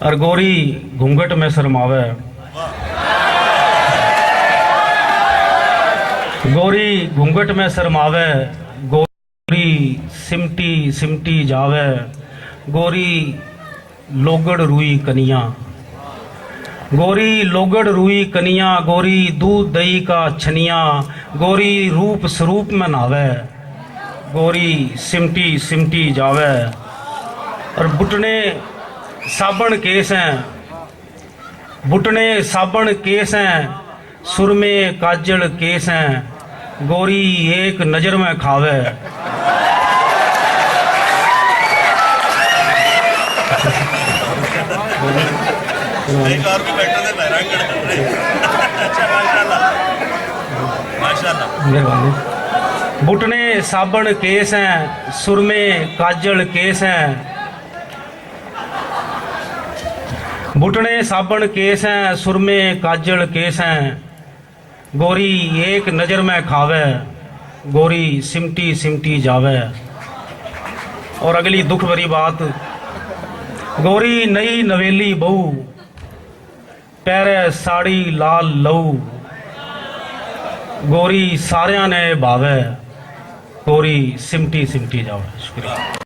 और गोरी घूंघट में शर्मावे। गोरी घूंघट में शर्मावे, गोरी सिमटी सिमटी जावे। गोरी लोगड़ रुई कनिया, गोरी लोगड़ रुई कनिया। गोरी दूध दही का छनिया, गोरी रूप स्वरूप में नावे। गोरी सिमटी सिमटी जावे। और बुटने साबण केस हैं, बुटने साबण केस हैं, सुरमे काजल केस हैं। गोरी एक नजर में खावे। एक और भी बैठे थे अच्छा माशाल्लाह मेहरबानी। बुटने साबण केस हैं, सुरमे काजल केस हैं। बुटने साबण केस हैं, सुरमे काजल केस हैं। गोरी एक नजर में खावे, गोरी सिमटी सिमटी जावे। और अगली दुख भरी बात, गोरी नई नवेली बहू, पैरे साड़ी लाल लहू। गोरी सारिया ने भावे, गोरी सिमटी सिमटी जावे। शुक्रिया।